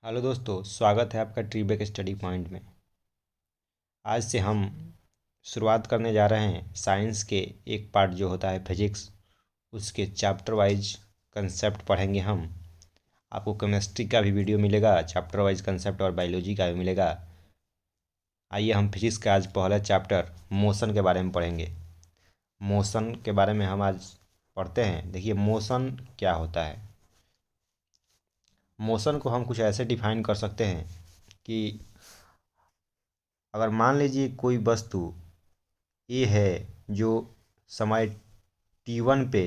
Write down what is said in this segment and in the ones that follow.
Hello दोस्तों, स्वागत है आपका ट्रीबेक स्टडी पॉइंट में। आज से हम शुरुआत करने जा रहे हैं साइंस के एक पार्ट जो होता है फिजिक्स, उसके चैप्टर वाइज कंसेप्ट पढ़ेंगे हम। आपको केमिस्ट्री का भी वीडियो मिलेगा, चैप्टर वाइज कंसेप्ट, और बायोलॉजी का भी मिलेगा। आइए हम फिजिक्स का आज पहला चैप्टर मोशन के बारे में पढ़ेंगे। मोशन के बारे में हम आज पढ़ते हैं। देखिए, मोशन क्या होता है। मोशन को हम कुछ ऐसे डिफाइन कर सकते हैं कि अगर मान लीजिए कोई वस्तु ए है जो समय t1 पे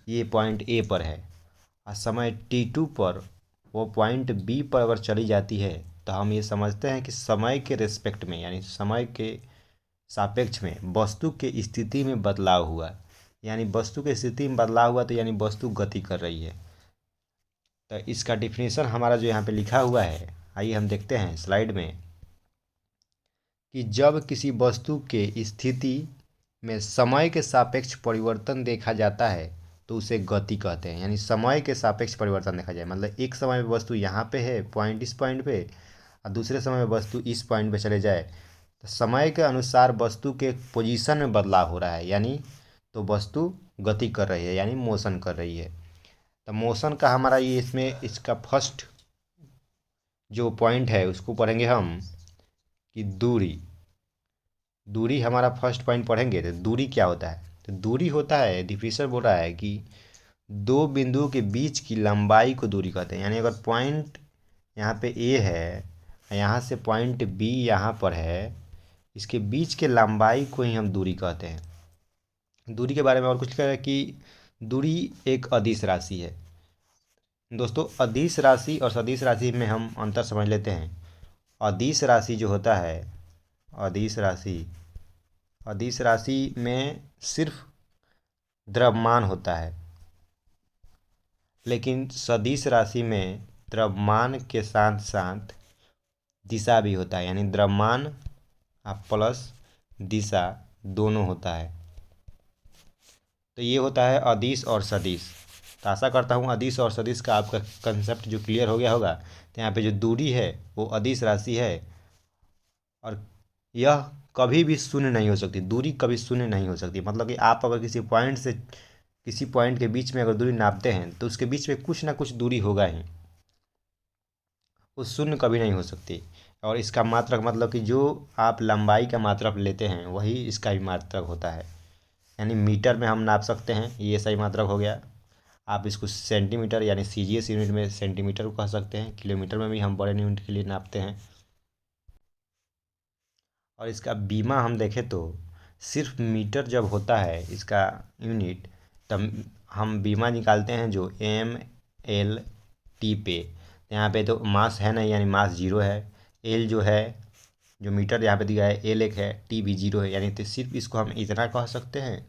ये पॉइंट ए पर है, और समय t2 पर वो पॉइंट बी पर अगर चली जाती है, तो हम ये समझते हैं कि समय के रिस्पेक्ट में, यानी समय के सापेक्ष में वस्तु के स्थिति में बदलाव हुआ। यानी वस्तु की स्थिति में बदलाव हुआ तो यानी वस्तु गति कर रही है। तो इसका डिफिनीशन हमारा जो यहाँ पे लिखा हुआ है, आइए हम देखते हैं स्लाइड में, कि जब किसी वस्तु के स्थिति में समय के सापेक्ष परिवर्तन देखा जाता है तो उसे गति कहते हैं। यानी समय के सापेक्ष परिवर्तन देखा जाए, मतलब एक समय में वस्तु यहाँ पे है, पॉइंट इस पॉइंट पे, और दूसरे समय में वस्तु इस पॉइंट पे चले जाए, तो समय के अनुसार वस्तु के पोजीशन में बदलाव हो रहा है, यानी तो वस्तु गति कर रही है, यानी मोशन कर रही है। तो मोशन का हमारा ये इसमें इसका फर्स्ट जो पॉइंट है उसको पढ़ेंगे हम, कि दूरी। दूरी हमारा फर्स्ट पॉइंट पढ़ेंगे। तो दूरी क्या होता है? तो दूरी होता है, डिफिनीशन बोल रहा है कि दो बिंदुओं के बीच की लंबाई को दूरी कहते हैं। यानी अगर पॉइंट यहाँ पे ए है, यहाँ से पॉइंट बी यहाँ पर है, इसके बीच के लंबाई को ही हम दूरी कहते हैं। दूरी के बारे में और कुछ कह रहा है कि दूरी एक अदिश राशि है। दोस्तों, अदिश राशि और सदिश राशि में हम अंतर समझ लेते हैं। अदिश राशि जो होता है, अदिश राशि, अदिश राशि में सिर्फ द्रव्यमान होता है, लेकिन सदिश राशि में द्रव्यमान के साथ साथ दिशा भी होता है। यानी द्रव्यमान प्लस दिशा दोनों होता है। तो ये होता है अदिश और सदिश। तो आशा करता हूँ अदिश और सदिश का आपका कंसेप्ट जो क्लियर हो गया होगा। तो यहाँ पे जो दूरी है वो अदिश राशि है, और यह कभी भी शून्य नहीं हो सकती। दूरी कभी शून्य नहीं हो सकती। मतलब कि आप अगर किसी पॉइंट से किसी पॉइंट के बीच में अगर दूरी नापते हैं तो उसके बीच में कुछ ना कुछ दूरी होगा ही, वो शून्य कभी नहीं हो सकती। और इसका मात्रक, मतलब कि जो आप लंबाई का मात्रक लेते हैं वही इसका भी मात्रक होता है। यानी मीटर में हम नाप सकते हैं, ये सही मात्रक हो गया। आप इसको सेंटीमीटर यानी सीजीएस यूनिट में सेंटीमीटर को कह सकते हैं। किलोमीटर में भी हम बड़े यूनिट के लिए नापते हैं। और इसका बीमा हम देखें तो सिर्फ मीटर जब होता है इसका यूनिट, तब हम बीमा निकालते हैं जो ML/T पे। यहाँ पे तो मास है नहीं, यानी मास जीरो है। एल जो है, जो मीटर यहाँ पे दिया है, एल एक है, टी भी जीरो है। यानी तो सिर्फ इसको हम इतना कह सकते हैं,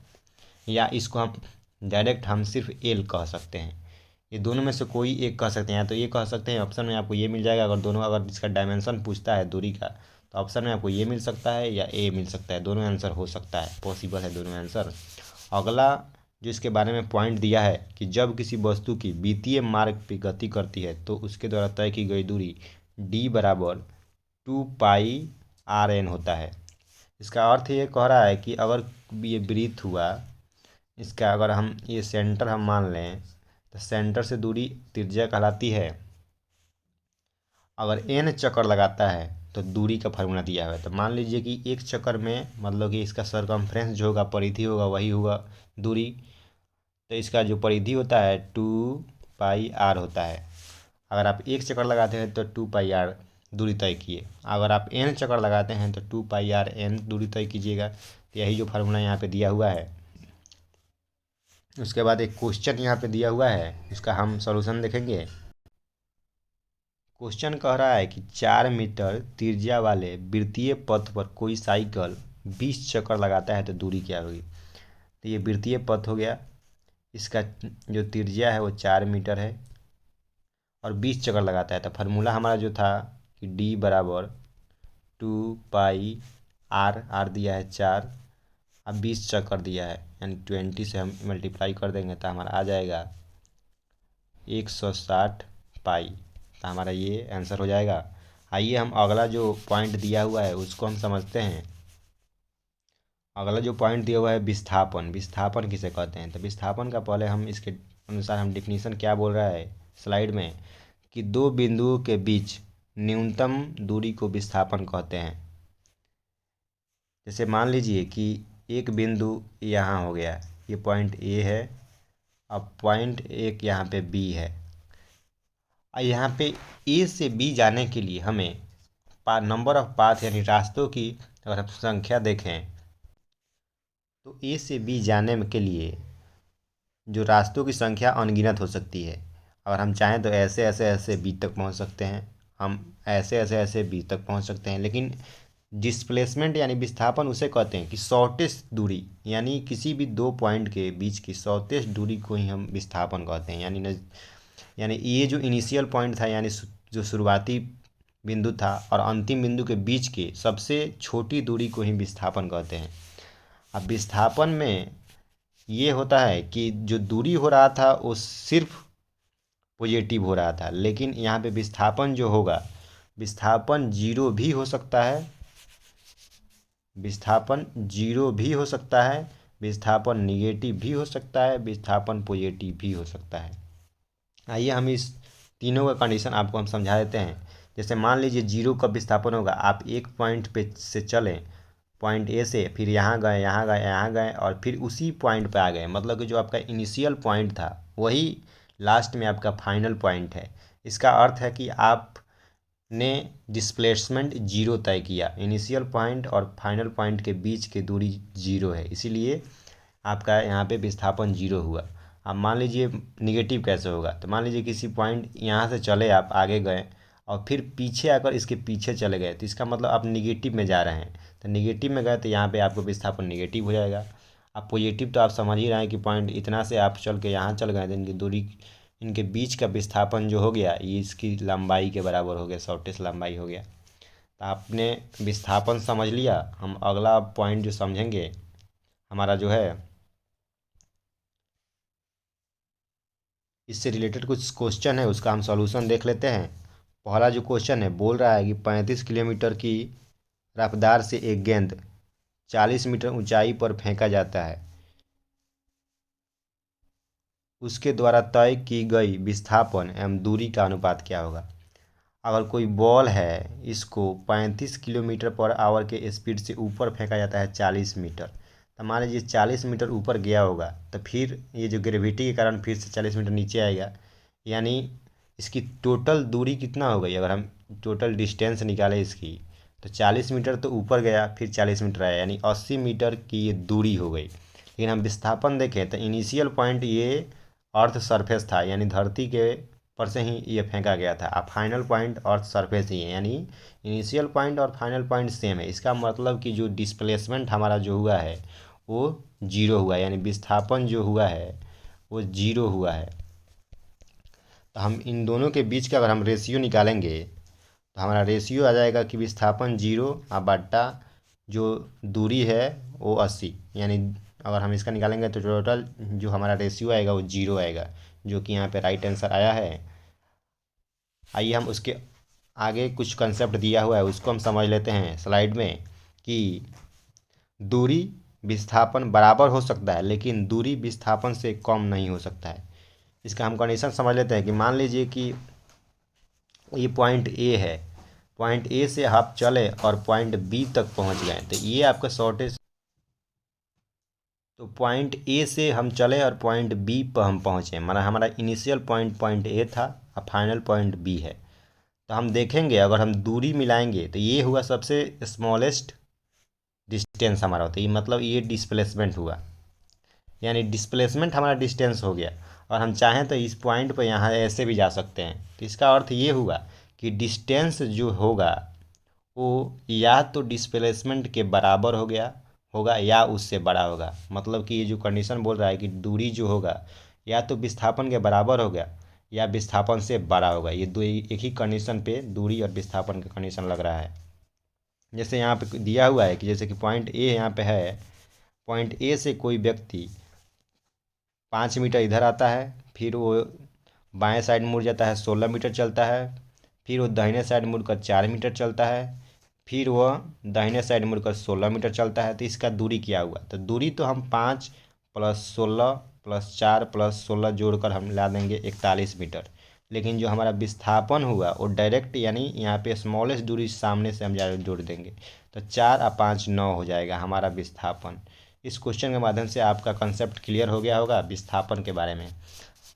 या इसको हम डायरेक्ट हम सिर्फ एल कह सकते हैं। ये दोनों में से कोई एक कह सकते हैं। या तो ये कह सकते हैं, ऑप्शन में आपको ये मिल जाएगा। अगर दोनों, अगर इसका डायमेंशन पूछता है दूरी का, तो ऑप्शन में आपको ये मिल सकता है या ए मिल सकता है। दोनों आंसर हो सकता है, पॉसिबल है दोनों आंसर। अगला जो इसके बारे में पॉइंट दिया है कि जब किसी वस्तु की वितीय मार्ग पर गति करती है तो उसके द्वारा तय की गई दूरी d बराबर 2πr/n होता है। इसका अर्थ ये कह रहा है कि अगर ये वृत्त हुआ, इसका अगर हम ये सेंटर हम मान लें, तो सेंटर से दूरी त्रिज्या कहलाती है। अगर n चक्कर लगाता है तो दूरी का फार्मूला दिया हुआ है। तो मान लीजिए कि एक चक्कर में, मतलब कि इसका सरकमफ्रेंस जो होगा, परिधि होगा, वही होगा दूरी। तो इसका जो परिधि होता है 2πr होता है। अगर आप एक चक्कर लगाते हैं तो 2πr दूरी तय किए। अगर आप n चक्कर लगाते हैं तो 2πrn दूरी तय कीजिएगा। तो यही जो फार्मूला यहाँ पे दिया हुआ है। उसके बाद एक क्वेश्चन यहाँ पे दिया हुआ है, उसका हम सॉल्यूशन देखेंगे। क्वेश्चन कह रहा है कि 4 मीटर त्रिज्या वाले वृत्तीय पथ पर कोई साइकिल 20 चक्कर लगाता है तो दूरी क्या होगी। तो ये वृत्तीय पथ हो गया, इसका जो त्रिज्या है वो 4 मीटर है, और 20 चक्कर लगाता है। तो फार्मूला हमारा जो था कि d बराबर 2πr, आर दिया है 4, अब 20 चक्कर दिया है, यानी 20 से हम मल्टीप्लाई कर देंगे तो हमारा आ जाएगा 160 पाई। तो हमारा ये आंसर हो जाएगा। आइए हम अगला जो पॉइंट दिया हुआ है उसको हम समझते हैं। अगला जो पॉइंट दिया हुआ है विस्थापन। विस्थापन किसे कहते हैं? तो विस्थापन का पहले हम इसके अनुसार हम डिफिनीशन क्या बोल रहा है स्लाइड में, कि दो बिंदुओं के बीच न्यूनतम दूरी को विस्थापन कहते हैं। जैसे मान लीजिए कि एक बिंदु यहाँ हो गया, ये पॉइंट ए है, अब पॉइंट एक यहाँ पे बी है। यहाँ पे ए से बी जाने के लिए हमें नंबर ऑफ पाथ यानी रास्तों की अगर हम संख्या देखें तो ए से बी जाने के लिए जो रास्तों की संख्या अनगिनत हो सकती है। अगर हम चाहें तो ऐसे ऐसे ऐसे बी तक पहुंच सकते हैं, हम ऐसे ऐसे ऐसे बी तक पहुंच सकते हैं। लेकिन डिस्प्लेसमेंट यानी विस्थापन उसे कहते हैं कि शॉर्टेस्ट दूरी, यानी किसी भी दो पॉइंट के बीच की शॉर्टेस्ट दूरी को ही हम विस्थापन कहते हैं। यानी ये जो इनिशियल पॉइंट था, यानी जो शुरुआती बिंदु था और अंतिम बिंदु के बीच की सबसे छोटी दूरी को ही विस्थापन कहते हैं। अब विस्थापन में ये होता है कि जो दूरी हो रहा था वो सिर्फ पॉजिटिव हो रहा था, लेकिन यहाँ पे विस्थापन जो होगा, विस्थापन जीरो भी हो सकता है, विस्थापन जीरो भी हो सकता है, विस्थापन निगेटिव भी हो सकता है, विस्थापन पॉजिटिव भी हो सकता है। आइए हम इस तीनों का कंडीशन आपको हम समझा देते हैं। जैसे मान लीजिए जीरो कब विस्थापन होगा, आप एक पॉइंट पे से चलें, पॉइंट ए से, फिर यहाँ गए, यहाँ गए, यहाँ गए और फिर उसी पॉइंट पे आ गए, मतलब कि जो आपका इनिशियल पॉइंट था वही लास्ट में आपका फाइनल पॉइंट है। इसका अर्थ है कि आपने डिस्प्लेसमेंट जीरो तय किया, इनिशियल पॉइंट और फाइनल पॉइंट के बीच की दूरी जीरो है, इसीलिए आपका यहाँ पे विस्थापन जीरो हुआ। अब मान लीजिए निगेटिव कैसे होगा, तो मान लीजिए किसी पॉइंट यहाँ से चले, आप आगे गए और फिर पीछे आकर इसके पीछे चले गए, तो इसका मतलब आप निगेटिव में जा रहे हैं। तो निगेटिव में गए तो यहाँ पे आपको विस्थापन निगेटिव हो जाएगा। अब पॉजिटिव तो आप समझ ही रहे हैं कि पॉइंट इतना से आप चल के यहाँ चल गए, तो इनकी दूरी, इनके बीच का विस्थापन जो हो गया ये इसकी लंबाई के बराबर हो गया, शॉर्टेस्ट लंबाई हो गया। तो आपने विस्थापन समझ लिया। हम अगला पॉइंट जो समझेंगे हमारा जो है, इससे रिलेटेड कुछ क्वेश्चन है, उसका हम सॉल्यूशन देख लेते हैं। पहला जो क्वेश्चन है बोल रहा है कि 35 किलोमीटर की रफ्तार से एक गेंद 40 मीटर ऊंचाई पर फेंका जाता है, उसके द्वारा तय की गई विस्थापन एवं दूरी का अनुपात क्या होगा। अगर कोई बॉल है, इसको 35 किलोमीटर पर आवर के स्पीड से ऊपर फेंका जाता है 40 मीटर, तो मान लीजिए 40 मीटर ऊपर गया होगा, तो फिर ये जो ग्रेविटी के कारण फिर से 40 मीटर नीचे आएगा, यानी इसकी टोटल दूरी कितना हो गई। अगर हम टोटल डिस्टेंस निकालें इसकी, तो 40 मीटर तो ऊपर गया, फिर 40 मीटर आया, यानी 80 मीटर की ये दूरी हो गई। लेकिन हम विस्थापन देखें तो इनिशियल पॉइंट ये अर्थ सरफेस था, यानी धरती के पर से ही ये फेंका गया था। अब फाइनल पॉइंट अर्थ सरफेस ही है, यानी इनिशियल पॉइंट और फाइनल पॉइंट सेम है। इसका मतलब कि जो डिस्प्लेसमेंट हमारा जो हुआ है वो जीरो हुआ है, यानी विस्थापन जो हुआ है वो जीरो हुआ है। तो हम इन दोनों के बीच का अगर हम रेशियो निकालेंगे तो हमारा रेशियो आ जाएगा कि विस्थापन जीरो और बट्टा जो दूरी है वो 80, यानी अगर हम इसका निकालेंगे तो टोटल जो हमारा रेशियो आएगा वो जीरो आएगा, जो कि यहाँ पे राइट आंसर आया है। आइए हम उसके आगे कुछ कंसेप्ट दिया हुआ है उसको हम समझ लेते हैं स्लाइड में, कि दूरी विस्थापन बराबर हो सकता है लेकिन दूरी विस्थापन से कम नहीं हो सकता है। इसका हम कंडीशन समझ लेते हैं कि मान लीजिए कि ये पॉइंट ए है, पॉइंट ए से आप चले और पॉइंट बी तक पहुंच गए, तो ये आपका शॉर्टेस्ट, तो पॉइंट ए से हम चले और पॉइंट बी पर हम पहुंचे, माना हमारा इनिशियल पॉइंट पॉइंट ए था और फाइनल पॉइंट बी है। तो हम देखेंगे अगर हम दूरी मिलाएंगे तो ये हुआ सबसे स्मॉलेस्ट डिस्टेंस हमारा होता है, ये मतलब ये डिस्प्लेसमेंट हुआ, यानी डिस्प्लेसमेंट हमारा डिस्टेंस हो गया। और हम चाहें तो इस पॉइंट पर यहाँ ऐसे भी जा सकते हैं, तो इसका अर्थ ये हुआ कि डिस्टेंस जो होगा वो या तो डिस्प्लेसमेंट के बराबर हो गया होगा या उससे बड़ा होगा। मतलब कि ये जो कंडीशन बोल रहा है कि दूरी जो होगा या तो विस्थापन के बराबर हो गया या विस्थापन से बड़ा होगा। ये दो एक ही कंडीशन पे दूरी और विस्थापन का कंडीशन लग रहा है। जैसे यहाँ पे दिया हुआ है कि जैसे कि पॉइंट ए यहाँ पे है, पॉइंट ए से कोई व्यक्ति 5 मीटर इधर आता है, फिर वो बाएं साइड मुड़ जाता है, 16 मीटर चलता है, फिर वो दाहिने साइड मुड़कर 4 मीटर चलता है, फिर वह दाहिने साइड मुड़कर 16 मीटर चलता है। तो इसका दूरी क्या हुआ? तो दूरी तो हम 5 + 16 + 4 + 16 जोड़कर हम ला देंगे 41 मीटर। लेकिन जो हमारा विस्थापन हुआ वो डायरेक्ट, यानी यहाँ पे स्मॉलेस्ट दूरी सामने से हम जोड़ देंगे, तो 4 और 5 9 हो जाएगा हमारा विस्थापन। इस क्वेश्चन के माध्यम से आपका कंसेप्ट क्लियर हो गया होगा विस्थापन के बारे में।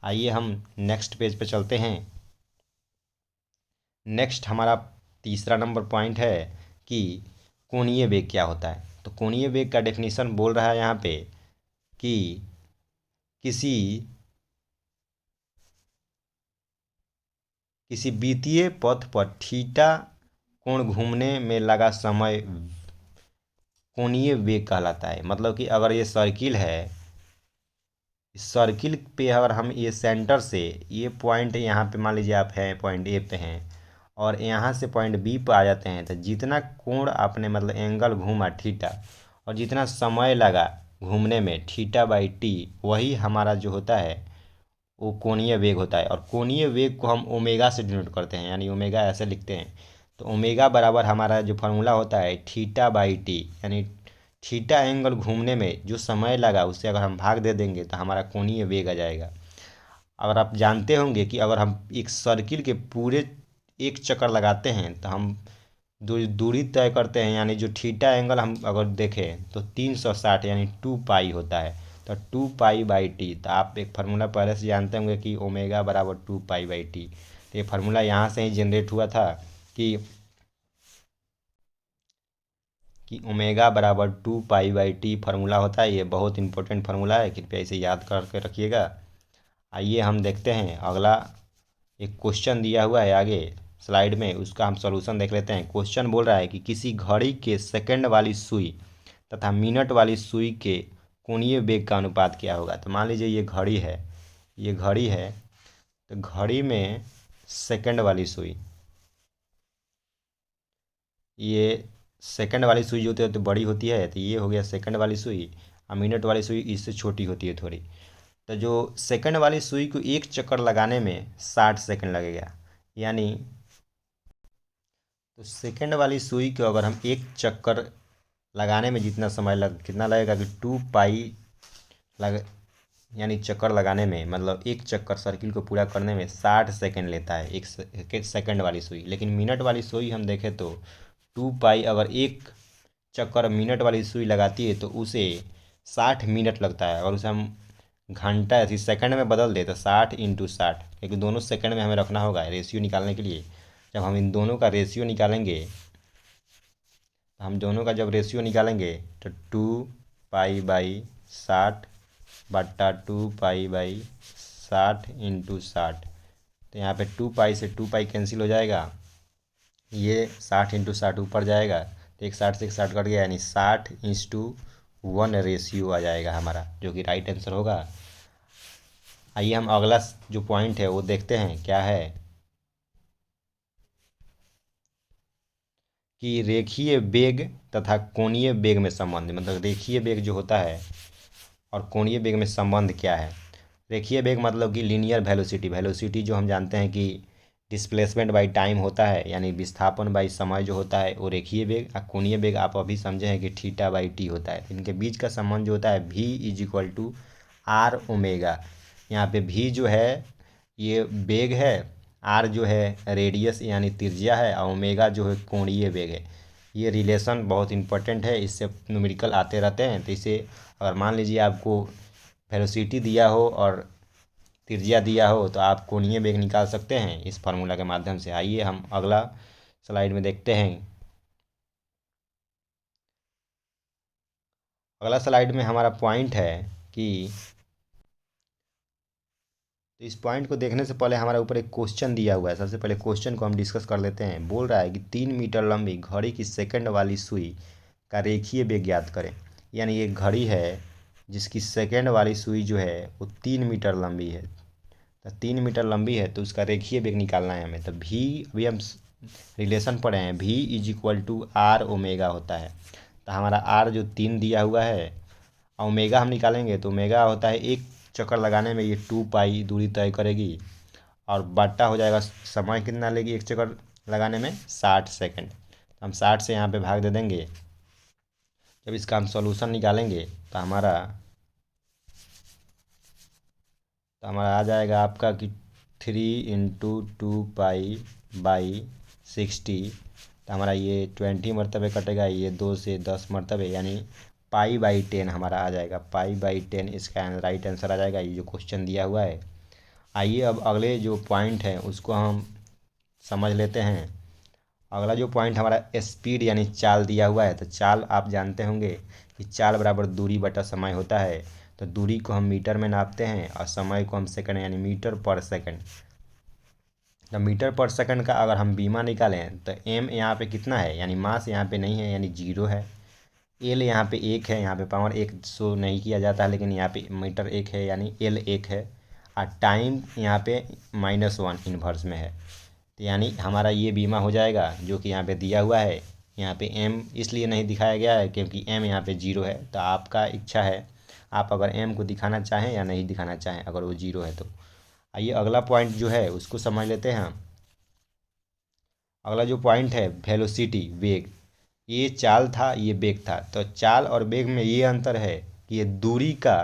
आइए हम नेक्स्ट पेज पे चलते हैं। नेक्स्ट हमारा तीसरा नंबर पॉइंट है कि कोणीय वेग क्या होता है। तो कोणीय वेग का डेफिनेशन बोल रहा है यहाँ पे कि किसी वित्तीय पथ पर थीटा कोण घूमने में लगा समय कोणीय वेग कहलाता है। मतलब कि अगर ये सर्किल है, इस सर्किल पे अगर हम ये सेंटर से ये पॉइंट यहाँ पे मान लीजिए आप हैं पॉइंट ए पे हैं और यहाँ से पॉइंट बी पे आ जाते हैं, तो जितना कोण आपने मतलब एंगल घूमा थीटा और जितना समय लगा घूमने में θ/t, वही हमारा जो होता है वो कोणीय वेग होता है। और कोणीय वेग को हम ओमेगा से डिनोट करते हैं, यानी ओमेगा ऐसे लिखते हैं। तो ओमेगा बराबर हमारा जो फार्मूला होता है θ/t, यानी थीटा एंगल घूमने में जो समय लगा उससे अगर हम भाग दे देंगे तो हमारा कोणीय वेग आ जाएगा। अगर आप जानते होंगे कि अगर हम एक सर्किल के पूरे एक चक्कर लगाते हैं तो हम दूरी तय करते हैं, यानी जो थीटा एंगल हम अगर देखें तो 360 यानी 2 पाई होता है। तो 2 पाई/t, तो आप एक फार्मूला पहले से जानते होंगे कि ओमेगा बराबर 2 पाई/t। तो ये फार्मूला यहाँ से ही जनरेट हुआ था कि ओमेगा बराबर 2 पाई/t फार्मूला होता है। ये बहुत इंपॉर्टेंट फार्मूला है, कृपया इसे याद करके रखिएगा। आइए हम देखते हैं अगला एक क्वेश्चन दिया हुआ है आगे स्लाइड में, उसका हम सॉल्यूशन देख लेते हैं। क्वेश्चन बोल रहा है कि किसी घड़ी के सेकंड वाली सुई तथा मिनट वाली सुई के कोणीय वेग का अनुपात क्या होगा। तो मान लीजिए ये घड़ी है, तो घड़ी में सेकंड वाली सुई, ये सेकंड वाली सुई जो होती है तो बड़ी होती है, तो ये हो गया सेकंड वाली सुई, और मिनट वाली सुई इससे छोटी होती है थोड़ी। तो जो सेकंड वाली सुई को एक चक्कर लगाने में 60 सेकंड लगेगा, यानी तो सेकंड वाली सुई को अगर हम एक चक्कर लगाने में कितना लगेगा कि 2 पाई लग, यानी चक्कर लगाने में मतलब एक चक्कर सर्किल को पूरा करने में 60 सेकंड लेता है एक सेकंड वाली सुई। लेकिन मिनट वाली सुई हम देखें तो 2 पाई अगर एक चक्कर मिनट वाली सुई लगाती है तो उसे 60 मिनट लगता है। और उसे हम घंटा ऐसी सेकंड में बदल दे तो 60 × 60, क्योंकि दोनों सेकंड में हमें रखना होगा रेशियो निकालने के लिए। जब हम इन दोनों का रेशियो निकालेंगे तो 2 पाई/60/2 पाई/60 तो यहाँ पे 2 पाई से 2 पाई कैंसिल हो जाएगा, ये 60 × 60 ऊपर जाएगा तो एक 60 से एक 60 कट गया, यानी 60:1 रेशियो आ जाएगा हमारा, जो कि राइट आंसर होगा। आइए हम अगला जो पॉइंट है वो देखते हैं क्या है कि रेखीय वेग तथा कोणीय वेग में संबंध। मतलब रेखीय वेग जो होता है और कोणीय वेग में संबंध क्या है। रेखीय वेग मतलब कि लीनियर वेलोसिटी जो हम जानते हैं कि डिस्प्लेसमेंट बाई टाइम होता है, यानी विस्थापन बाई समय जो होता है वो रेखीय वेग। और कोणीय वेग आप अभी समझे हैं कि θ/t होता है। इनके बीच का संबंध जो होता है v = r⍵। यहाँ पे v जो है ये वेग है, r जो है रेडियस यानी त्रिज्या है, और ओमेगा जो है कोणीय वेग है। ये रिलेशन बहुत इंपॉर्टेंट है, इससे न्यूमेरिकल आते रहते हैं। तो इसे अगर मान लीजिए आपको वेलोसिटी दिया हो और त्रिज्या दिया हो तो आप कोणीय वेग निकाल सकते हैं इस फार्मूला के माध्यम से। आइए हम अगला स्लाइड में देखते हैं। अगला स्लाइड में हमारा पॉइंट है कि तो इस पॉइंट को देखने से पहले हमारे ऊपर एक क्वेश्चन दिया हुआ है। सबसे पहले क्वेश्चन को हम डिस्कस कर लेते हैं। बोल रहा है कि 3 मीटर लंबी घड़ी की सेकंड वाली सुई का रेखीय वेग ज्ञात करें। यानी ये घड़ी है जिसकी सेकंड वाली सुई जो है वो 3 मीटर लंबी है। तो 3 मीटर लंबी है तो उसका रेखीय वेग निकालना है हमें। तो भी अभी हम रिलेशन पढ़े हैं, v = r⍵ होता है। तो हमारा r जो 3 दिया हुआ है, ओमेगा हम निकालेंगे तो ओमेगा होता है एक चक्कर लगाने में ये 2 पाई दूरी तय करेगी, और बट्टा हो जाएगा समय कितना लेगी एक चक्कर लगाने में 60 सेकंड। हम 60 से यहाँ पे भाग दे देंगे। जब इसका हम सॉल्यूशन निकालेंगे तो हमारा आ जाएगा आपका कि 3 × 2 पाई/60। तो हमारा ये 20 मरतबे कटेगा, ये 2 से 10 मरतबे, यानी पाई/10 हमारा आ जाएगा। पाई/10 इसका राइट आंसर आ जाएगा, ये जो क्वेश्चन दिया हुआ है। आइए अब अगले जो पॉइंट है उसको हम समझ लेते हैं। अगला जो पॉइंट हमारा स्पीड यानी चाल दिया हुआ है। तो चाल आप जानते होंगे कि चाल बराबर दूरी बटा समय होता है। तो दूरी को हम मीटर में नापते हैं और समय को हम सेकंड यानी मीटर पर सेकंड। तो मीटर पर सेकंड का अगर हम बीमा निकालें तो एम यहाँ पे कितना है, यानी मास यहाँ पे नहीं है यानी 0 है। एल यहाँ पे 1 है, यहाँ पे पावर 1 शो नहीं किया जाता है, लेकिन यहाँ पे मीटर 1 है यानी एल 1 है। और टाइम यहाँ पे -1 इन्वर्स में है। तो यानी हमारा ये बीमा हो जाएगा जो कि यहाँ पे दिया हुआ है। यहाँ पे एम इसलिए नहीं दिखाया गया है क्योंकि एम यहाँ पे 0 है। तो आपका इच्छा है आप अगर एम को दिखाना चाहें या नहीं दिखाना चाहें, अगर वो 0 है तो। आइए अगला पॉइंट जो है उसको समझ लेते हैं। अगला जो पॉइंट है वेलोसिटी, वेग। ये चाल था, ये वेग था। तो चाल और वेग में ये अंतर है कि ये दूरी का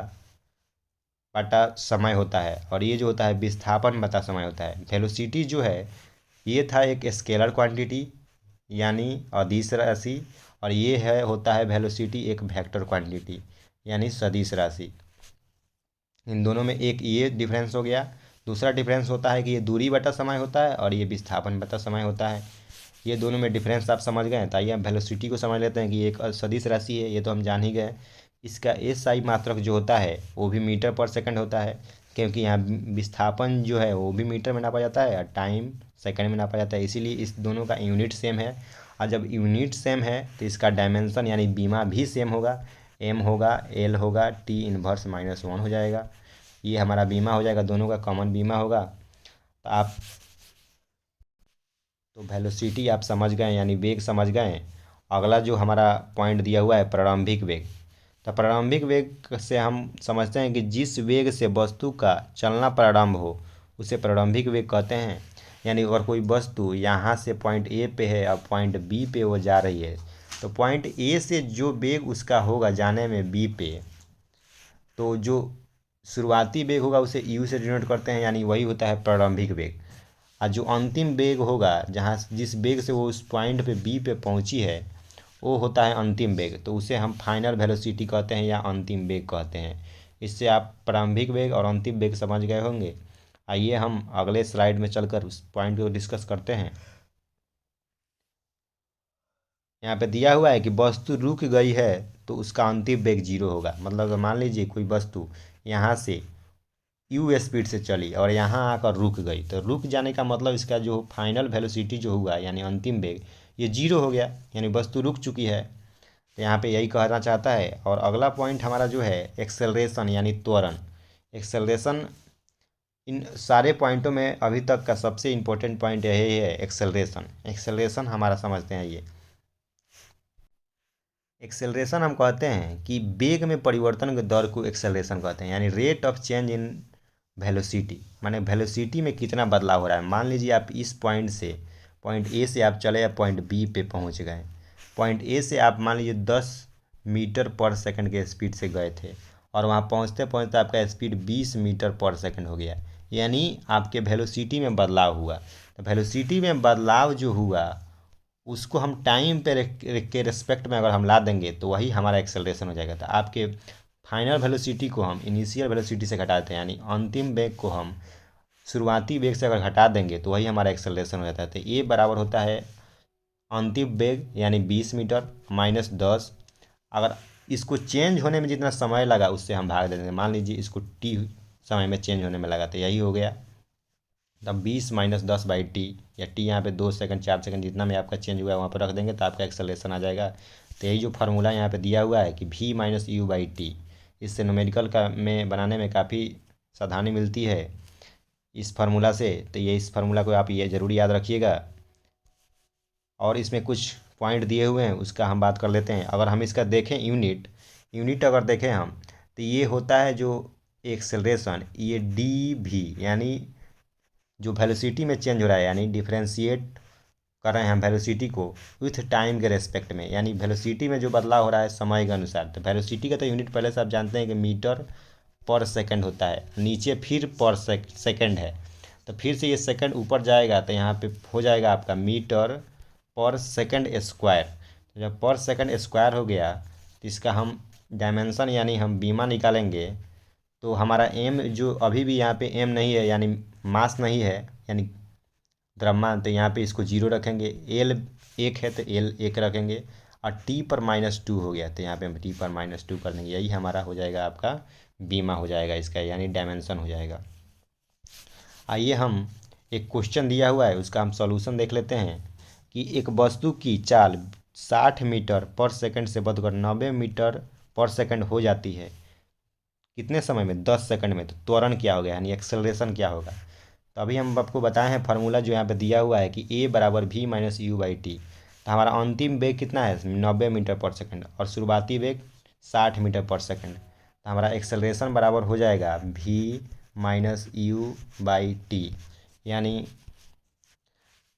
बटा समय होता है और ये जो होता है विस्थापन बटा समय होता है। वेलोसिटी जो है ये था एक स्केलर क्वांटिटी यानी अदिश राशि, और ये है होता है वेलोसिटी एक वेक्टर क्वांटिटी यानी सदिश राशि। इन दोनों में एक ये डिफरेंस हो गया। दूसरा डिफरेंस होता है कि ये दूरी बटा समय होता है और ये विस्थापन बटा समय होता है। ये दोनों में डिफरेंस आप समझ गए। तो आइए हम वेलोसिटी को समझ लेते हैं कि एक सदिश राशि है, ये तो हम जान ही गए। इसका एसआई मात्रक जो होता है वो भी मीटर पर सेकंड होता है, क्योंकि यहाँ विस्थापन जो है वो भी मीटर में नापा जाता है और टाइम सेकंड में नापा जाता है। इसीलिए इस दोनों का यूनिट सेम है। और जब यूनिट सेम है तो इसका डायमेंशन यानी बीमा भी सेम होगा। एम होगा, एल होगा, टी इनवर्स -1 हो जाएगा। ये हमारा बीमा हो जाएगा, दोनों का कॉमन बीमा होगा। तो वेलोसिटी आप समझ गए यानी वेग समझ गए। अगला जो हमारा पॉइंट दिया हुआ है प्रारंभिक वेग। तो प्रारंभिक वेग से हम समझते हैं कि जिस वेग से वस्तु का चलना प्रारंभ हो उसे प्रारंभिक वेग कहते हैं। यानी अगर कोई वस्तु यहाँ से पॉइंट ए पे है और पॉइंट बी पे वो जा रही है, तो पॉइंट ए से जो वेग उसका होगा जाने में बी पे, तो जो शुरुआती वेग होगा उसे यू से डिनोट करते हैं, यानी वही होता है प्रारंभिक वेग। और जो अंतिम वेग होगा जहाँ जिस वेग से वो उस पॉइंट पे बी पे पहुँची है वो होता है अंतिम वेग। तो उसे हम फाइनल वेलोसिटी कहते हैं या अंतिम वेग कहते हैं। इससे आप प्रारंभिक वेग और अंतिम वेग समझ गए होंगे। आइए हम अगले स्लाइड में चलकर उस पॉइंट को डिस्कस करते हैं। यहाँ पे दिया हुआ है कि वस्तु रुक गई है तो उसका अंतिम वेग 0 होगा। मतलब मान लीजिए कोई वस्तु यहाँ से यू स्पीड से चली और यहाँ आकर रुक गई, तो रुक जाने का मतलब इसका जो फाइनल वेलोसिटी जो हुआ यानी अंतिम वेग ये 0 हो गया, यानी वस्तु रुक चुकी है। तो यहाँ पे यही कहना चाहता है। और अगला पॉइंट हमारा जो है एक्सेलरेशन यानी त्वरण। एक्सेलरेशन इन सारे पॉइंटों में अभी तक का सबसे इम्पोर्टेंट पॉइंट यही है एक्सेलरेशन। एक्सेलरेशन हमारा समझते हैं। ये एक्सेलरेशन हम कहते हैं कि वेग में परिवर्तन के दर को एक्सेलरेशन कहते हैं, यानी rate of change in velocity. माने वेलोसिटी में कितना बदलाव हो रहा है। मान लीजिए आप इस पॉइंट से पॉइंट ए से आप चले या पॉइंट बी पे पहुंच गए। पॉइंट ए से आप मान लीजिए 10 मीटर पर सेकंड के स्पीड से गए थे और वहाँ पहुँचते पहुँचते आपका स्पीड 20 मीटर पर सेकंड हो गया, यानी आपके वेलोसिटी में बदलाव हुआ। तो वेलोसिटी में बदलाव जो हुआ उसको हम टाइम पे के रिस्पेक्ट में अगर हम ला देंगे तो वही हमारा एक्सेलरेशन हो जाएगा। तो आपके फाइनल वेलोसिटी को हम इनिशियल वेलोसिटी से घटाते हैं, यानी अंतिम वेग को हम शुरुआती वेग से अगर घटा देंगे तो वही हमारा एक्सेलरेशन हो जाता है। तो ये बराबर होता है अंतिम वेग यानी 20 मीटर -10। अगर इसको चेंज होने में जितना समय लगा उससे हम भाग देते हैं। मान लीजिए इसको टी समय में चेंज होने में लगा, तो यही हो गया। तब 20 - 10/t, या टी यहाँ पे 2 सेकंड 4 सेकंड जितना में आपका चेंज हुआ है वहाँ पर रख देंगे तो आपका एक्सेलरेशन आ जाएगा। तो यही जो फार्मूला यहाँ पे दिया हुआ है कि v - u/t, इससे न्यूमेरिकल का में बनाने में काफ़ी सावधानी मिलती है इस फार्मूला से। तो ये इस फार्मूला को आप ये ज़रूर याद रखिएगा। और इसमें कुछ पॉइंट दिए हुए हैं उसका हम बात कर लेते हैं। अगर हम इसका देखें यूनिट यूनिट अगर देखें हम, तो ये होता है जो एक्सेलरेशन, ये डी भी यानी जो वेलोसिटी में चेंज हो रहा है, यानी डिफ्रेंशिएट कर रहे हैं हम वेलोसिटी को विथ टाइम के रेस्पेक्ट में, यानी वेलोसिटी में जो बदलाव हो रहा है समय के अनुसार। तो वेलोसिटी का तो यूनिट पहले से आप जानते हैं कि मीटर पर सेकंड होता है, नीचे फिर पर सेकंड है, तो फिर से ये सेकंड ऊपर जाएगा तो यहाँ पे हो जाएगा आपका मीटर पर सेकंड स्क्वायर। तो जब पर सेकंड स्क्वायर हो गया तो इसका हम डायमेंशन यानी हम बीमा निकालेंगे, तो हमारा एम जो अभी भी यहाँ पे एम नहीं है यानी मास नहीं है यानी द्रव्यमान, तो यहाँ पे इसको जीरो रखेंगे। एल एक है तो एल एक रखेंगे, और टी पर -2 हो गया तो यहाँ पे हम टी पर -2 कर देंगे। यही हमारा हो जाएगा आपका बीमा हो जाएगा इसका, यानी डायमेंशन हो जाएगा। आइए हम एक क्वेश्चन दिया हुआ है उसका हम सॉल्यूशन देख लेते हैं कि एक वस्तु की चाल 60 मीटर पर सेकंड से बढ़कर 90 मीटर पर सेकंड हो जाती है कितने समय में? 10 सेकंड में। तो त्वरण क्या हो गया यानी एक्सेलरेशन क्या होगा? तो अभी हम आपको बताए हैं फार्मूला जो यहाँ पे दिया हुआ है कि a बराबर v minus you by T. तो हमारा अंतिम वेग कितना है? 90 मीटर पर सेकंड, और शुरुआती वेग 60 मीटर पर सेकंड। तो हमारा एक्सेलरेशन बराबर हो जाएगा v minus you by T, यानी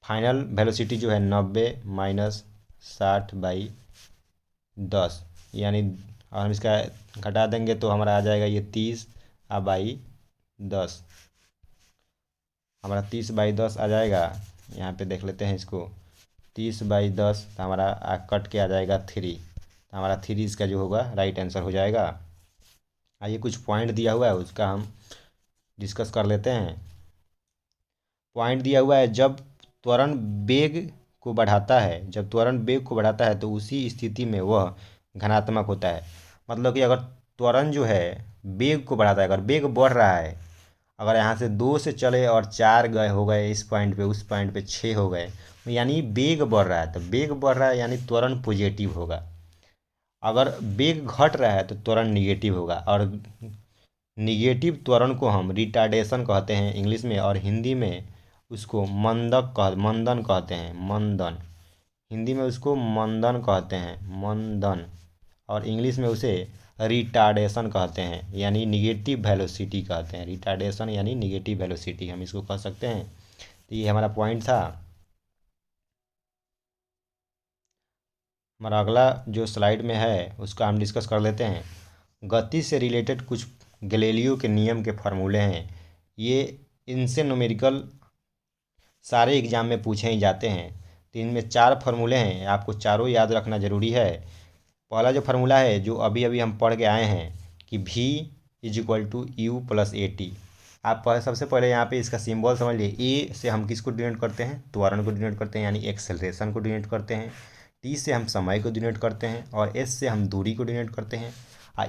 फाइनल वेलोसिटी जो है 90 माइनस 60 बाई 10, यानी और हम इसका घटा देंगे तो हमारा आ जाएगा ये 30 बाई 10, हमारा 30/10 आ जाएगा। यहाँ पे देख लेते हैं इसको, 30/10 तो हमारा कट के आ जाएगा 3, तो हमारा 3 इसका जो होगा राइट आंसर हो जाएगा। आइए कुछ पॉइंट दिया हुआ है उसका हम डिस्कस कर लेते हैं। पॉइंट दिया हुआ है, जब त्वरण वेग को बढ़ाता है, जब त्वरण वेग को बढ़ाता है तो उसी स्थिति में वह धनात्मक होता है। मतलब कि अगर त्वरण जो है वेग को बढ़ाता है, अगर वेग बढ़ रहा है, अगर यहाँ से 2 से चले और 4 गए हो गए इस पॉइंट पे, उस पॉइंट पे 6 हो गए, यानी वेग बढ़ रहा है। तो वेग बढ़ रहा है यानी त्वरण पॉजिटिव होगा। अगर वेग घट रहा है तो त्वरण निगेटिव होगा, और निगेटिव त्वरण को हम रिटार्डेशन कहते हैं इंग्लिश में, और हिंदी में उसको मंदन कहते हैं, मंदन। हिंदी में उसको मंदन कहते हैं, मंदन, और इंग्लिश में उसे रिटार्डेशन कहते हैं, यानी निगेटिव वेलोसिटी कहते हैं। रिटार्डेशन यानी निगेटिव वेलोसिटी हम इसको कह सकते हैं। तो ये हमारा पॉइंट था। हमारा अगला जो स्लाइड में है उसका हम डिस्कस कर लेते हैं। गति से रिलेटेड कुछ गैलीलियो के नियम के फार्मूले हैं, ये इनसे न्यूमेरिकल सारे एग्जाम में पूछे ही जाते हैं। तो इनमें 4 फार्मूले हैं, आपको चारों याद रखना ज़रूरी है। पहला जो फार्मूला है जो अभी अभी हम पढ़ के आए हैं कि v = u+at। आप सबसे पहले यहाँ पे इसका सिंबल समझ लिए। a से हम किसको डिनोट करते हैं? त्वरण को डिनोट करते हैं, यानी एक्सेलरेशन को डिनोट करते हैं। t से हम समय को डिनोट करते हैं, और s से हम दूरी को डिनोट करते हैं।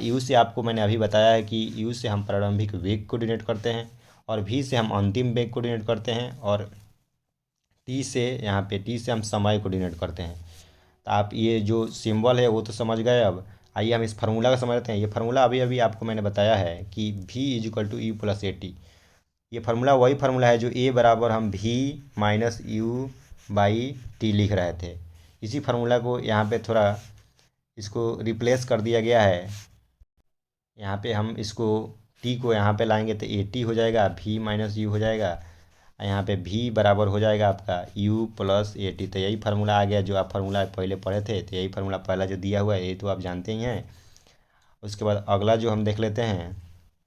u से आपको मैंने अभी बताया है कि u से हम प्रारंभिक वेग को डिनोट करते हैं, और v से हम अंतिम वेग को डिनोट करते हैं, और टी से हम समय को डिनोट करते हैं। तो आप ये जो सिंबल है वो तो समझ गए। अब आइए हम इस फार्मूला का समझ लेते हैं। ये फार्मूला अभी अभी आपको मैंने बताया है कि v = u+at। ये फार्मूला वही फार्मूला है जो a बराबर हम v minus you by T लिख रहे थे। इसी फार्मूला को यहाँ पे थोड़ा इसको रिप्लेस कर दिया गया है। यहाँ पे हम इसको t को यहाँ पे लाएंगे तो at हो जाएगा, v माइनस यू हो जाएगा, यहाँ पे v बराबर हो जाएगा आपका u+at। तो यही फार्मूला आ गया जो आप फार्मूला पहले पढ़े थे। तो यही फार्मूला पहला जो दिया हुआ है ये तो आप जानते ही हैं। उसके बाद अगला जो हम देख लेते हैं,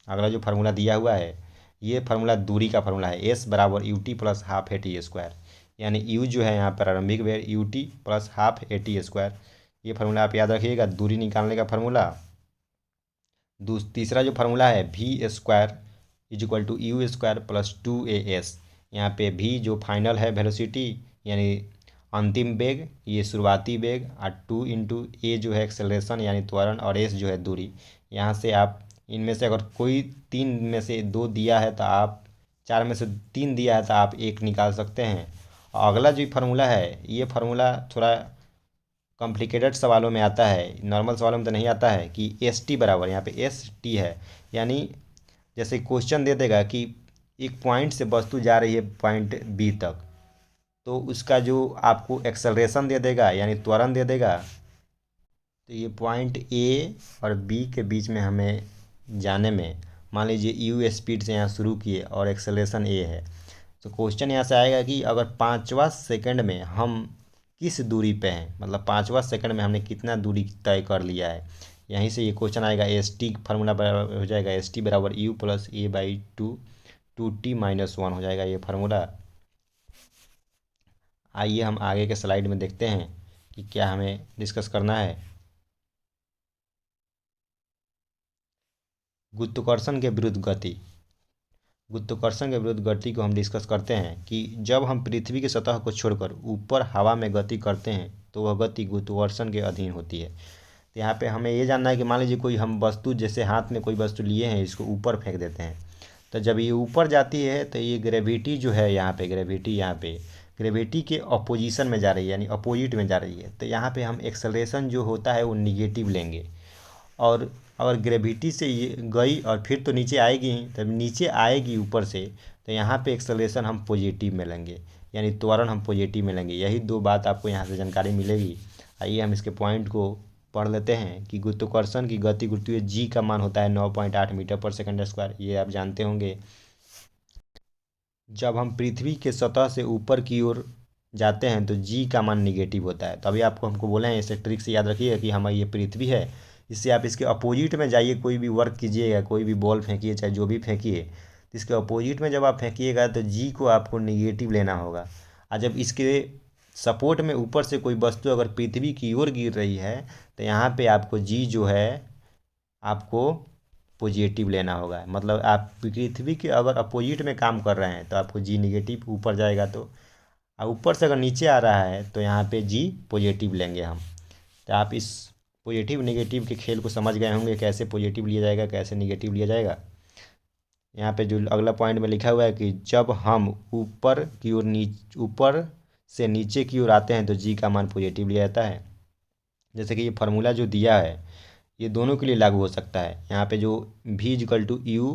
अगला जो फार्मूला दिया हुआ है ये फार्मूला दूरी का फार्मूला है। s बराबर ut + ½ at², यानी u जो है यहाँ पर प्रारंभिक वेग ut + ½ at²। ये फार्मूला आप याद रखिएगा, दूरी निकालने का फार्मूला। तीसरा जो फार्मूला है v² = u² + 2as। यहाँ पे v जो फाइनल है वेलोसिटी यानी अंतिम वेग, ये शुरुआती वेग, और 2 × a जो है एक्सेलरेशन यानी त्वरण, और s जो है दूरी। यहाँ से आप इनमें से अगर कोई 3 में से 2 दिया है तो आप 4 में से 3 दिया है तो आप 1 निकाल सकते हैं। और अगला जो फार्मूला है ये फार्मूला थोड़ा कॉम्प्लिकेटेड सवालों में आता है, नॉर्मल सवालों में तो नहीं आता है, कि st बराबर यहाँ पे st है, यानी जैसे क्वेश्चन दे देगा कि एक पॉइंट से वस्तु जा रही है पॉइंट बी तक, तो उसका जो आपको एक्सेलरेशन दे देगा यानी त्वरण दे देगा। तो ये पॉइंट ए और बी के बीच में हमें जाने में, मान लीजिए u स्पीड से यहाँ शुरू किए और एक्सेलरेशन a है, तो क्वेश्चन यहाँ से आएगा कि अगर 5वां सेकंड में हम किस दूरी पे हैं, मतलब 5वां सेकंड में हमने कितना दूरी तय कर लिया है। यहीं से ये क्वेश्चन आएगा। एस टी फार्मूला बराबर हो जाएगा एस टी बराबर you plus A by two T minus one हो जाएगा ये फार्मूला। आइए हम आगे के स्लाइड में देखते हैं कि क्या हमें डिस्कस करना है। गुरुत्वाकर्षण के विरुद्ध गति। गुरुत्वाकर्षण के विरुद्ध गति को हम डिस्कस करते हैं कि जब हम पृथ्वी की सतह को छोड़कर ऊपर हवा में गति करते हैं तो वह गति गुरुत्वाकर्षण के अधीन होती है। तो यहाँ पे हमें ये जानना है कि मान लीजिए कोई हम वस्तु, जैसे हाथ में कोई वस्तु लिए हैं, इसको ऊपर फेंक देते हैं, तो जब ये ऊपर जाती है तो ये ग्रेविटी जो है, यहाँ पे ग्रेविटी के अपोजिशन में जा रही है, यानी अपोजिट में जा रही है। तो यहाँ पे हम एक्सेलरेशन जो होता है वो निगेटिव लेंगे। और अगर ग्रेविटी से ये गई और फिर तो नीचे आएगी ही, तब नीचे आएगी ऊपर से, तो यहाँ पे एक्सेलरेशन हम पॉजिटिव में लेंगे, यानी त्वरण हम पॉजिटिव में लेंगे। यही दो बात आपको यहाँ से जानकारी मिलेगी। आइए हम इसके पॉइंट को पढ़ लेते हैं कि गुरुत्वाकर्षण की गति गुरुत्वीय जी का मान होता है 9.8 मीटर पर सेकंड स्क्वायर। ये आप जानते होंगे। जब हम पृथ्वी के सतह से ऊपर की ओर जाते हैं तो जी का मान निगेटिव होता है। तो अभी आपको हमको बोले हैं, इसे ट्रिक से याद रखिए कि हमारी ये पृथ्वी है, इससे आप इसके अपोजिट में जाइए, कोई भी वर्क कीजिएगा, कोई भी बॉल फेंकिए, चाहे जो भी फेंकिए, तो इसके अपोजिट में जब आप फेंकिएगा तो जी को आपको निगेटिव लेना होगा। और जब इसके सपोर्ट में ऊपर से कोई वस्तु अगर पृथ्वी की ओर गिर रही है तो यहाँ पे आपको जी जो है आपको पॉजिटिव लेना होगा। मतलब आप पृथ्वी के अगर अपोजिट में काम कर रहे हैं तो आपको जी निगेटिव ऊपर जाएगा, तो ऊपर से अगर नीचे आ रहा है तो यहाँ पे जी पॉजिटिव लेंगे हम। तो आप इस पॉजिटिव नेगेटिव के खेल को समझ गए होंगे, कैसे पॉजिटिव लिया जाएगा, कैसे निगेटिव लिया जाएगा। यहाँ पे जो अगला पॉइंट में लिखा हुआ है कि जब हम ऊपर की ओर ऊपर से नीचे की ओर आते हैं तो जी का मान पॉजिटिव लिया जाता है। जैसे कि ये फार्मूला जो दिया है ये दोनों के लिए लागू हो सकता है। यहाँ पे जो v equal to u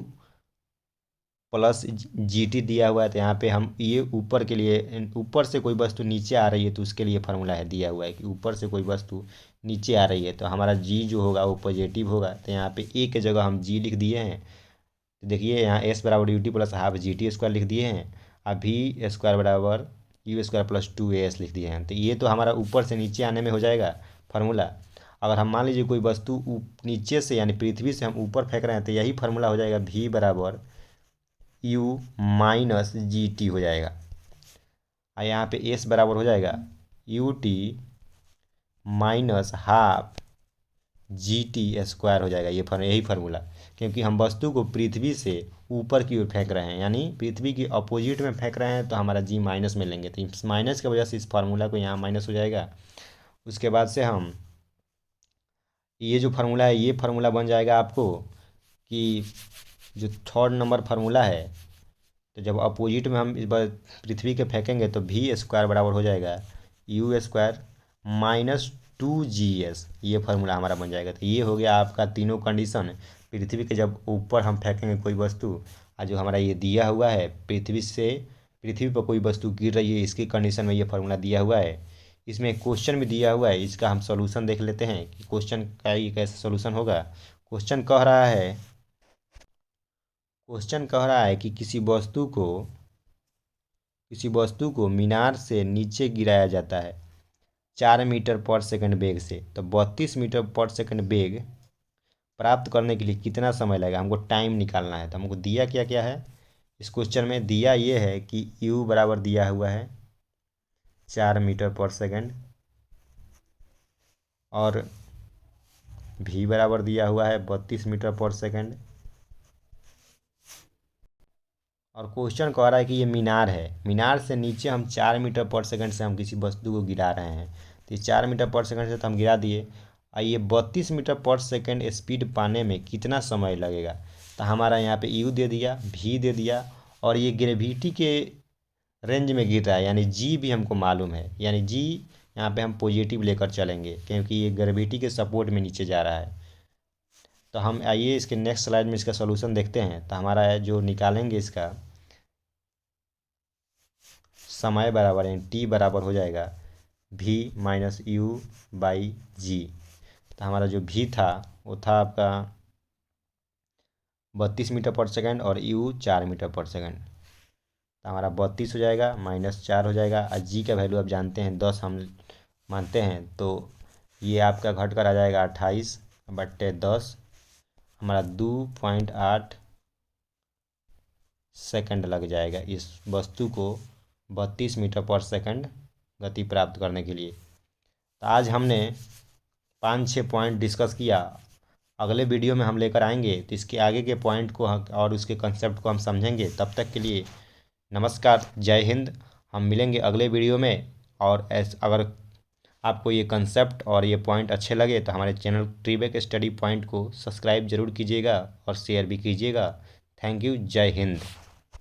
plus g t दिया हुआ है, तो यहाँ पे हम ये ऊपर के लिए, ऊपर से कोई वस्तु नीचे आ रही है तो उसके लिए फार्मूला है दिया हुआ है कि ऊपर से कोई वस्तु नीचे आ रही है तो हमारा जी जो होगा वो पॉजिटिव होगा। तो यहाँ पे ए के जगह हम जी लिख दिए हैं। तो देखिए यहाँ एस बराबर U T plus half G T square लिख दिए हैं। अब भी स्क्वायर बराबर यू स्क्वायर प्लस 2 as लिख दिए हैं। तो ये तो हमारा ऊपर से नीचे आने में हो जाएगा फार्मूला। अगर हम मान लीजिए कोई वस्तु नीचे से यानी पृथ्वी से हम ऊपर फेंक रहे हैं तो यही फार्मूला हो जाएगा, v बराबर यू माइनस जी टी हो जाएगा। और यहाँ पे एस बराबर हो जाएगा U T minus half G T square हो जाएगा। यही फार्मूला, क्योंकि हम वस्तु को पृथ्वी से ऊपर की ओर फेंक रहे हैं, यानी पृथ्वी की अपोजिट में फेंक रहे हैं, तो हमारा जी माइनस में लेंगे। तो इस माइनस की वजह से इस फार्मूला को यहाँ माइनस हो जाएगा। उसके बाद से हम ये जो फार्मूला है ये फार्मूला बन जाएगा आपको कि जो थर्ड नंबर फार्मूला है, तो जब अपोजिट में हम इस बार पृथ्वी के फेंकेंगे तो v स्क्वायर बराबर हो जाएगा यू स्क्वायर माइनस 2 gs। ये फार्मूला हमारा बन जाएगा। तो ये हो गया आपका तीनों कंडीशन। पृथ्वी के जब ऊपर हम फेंकेंगे कोई वस्तु, और जो हमारा ये दिया हुआ है पृथ्वी पर कोई वस्तु गिर रही है, इसकी कंडीशन में ये फार्मूला दिया हुआ है। इसमें क्वेश्चन भी दिया हुआ है, इसका हम सॉल्यूशन देख लेते हैं कि क्वेश्चन का ये कैसे सॉल्यूशन होगा। क्वेश्चन कह रहा है कि किसी वस्तु को मीनार से नीचे गिराया जाता है 4 मीटर पर सेकंड वेग से, तो 32 मीटर पर सेकंड वेग प्राप्त करने के लिए कितना समय लगेगा, हमको टाइम निकालना है। तो हमको दिया क्या क्या है इस क्वेश्चन में, दिया ये है कि u बराबर दिया हुआ है 4 मीटर पर सेकंड और v बराबर दिया हुआ है 32 मीटर पर सेकंड। और क्वेश्चन कह रहा है कि ये मीनार है, मीनार से नीचे हम 4 मीटर पर सेकंड से हम किसी वस्तु को गिरा रहे हैं। तो ये 4 मीटर पर सेकंड से तो हम गिरा दिए, और ये 32 मीटर पर सेकंड स्पीड पाने में कितना समय लगेगा। तो हमारा यहाँ पे यू दे दिया, भी दे दिया, और ये ग्रेविटी के रेंज में गिर रहा है, यानी जी भी हमको मालूम है, यानी जी यहाँ पे हम पॉजिटिव लेकर चलेंगे क्योंकि ये ग्रेविटी के सपोर्ट में नीचे जा रहा है। तो हम आइए इसके नेक्स्ट स्लाइड में इसका सोल्यूशन देखते हैं। तो हमारा जो निकालेंगे इसका समय बराबर यानी टी बराबर हो जाएगा v माइनस यू बाई जी। तो हमारा जो v था वो था आपका 32 मीटर पर सेकंड और u 4 मीटर पर सेकंड। तो हमारा 32 हो जाएगा, -4 हो जाएगा। और जी का वैल्यू आप जानते हैं 10 हम मानते हैं, तो ये आपका घट कर आ जाएगा 28/10। हमारा 2.8 सेकंड लग जाएगा इस वस्तु को 32 मीटर पर सेकंड गति प्राप्त करने के लिए। तो आज हमने 5-6 पॉइंट डिस्कस किया। अगले वीडियो में हम लेकर आएंगे तो इसके आगे के पॉइंट को और उसके कंसेप्ट को हम समझेंगे। तब तक के लिए नमस्कार, जय हिंद। हम मिलेंगे अगले वीडियो में। और अगर आपको ये कंसेप्ट और ये पॉइंट अच्छे लगे तो हमारे चैनल ट्रीबेक स्टडी पॉइंट को सब्सक्राइब जरूर कीजिएगा और शेयर भी कीजिएगा। थैंक यू, जय हिंद।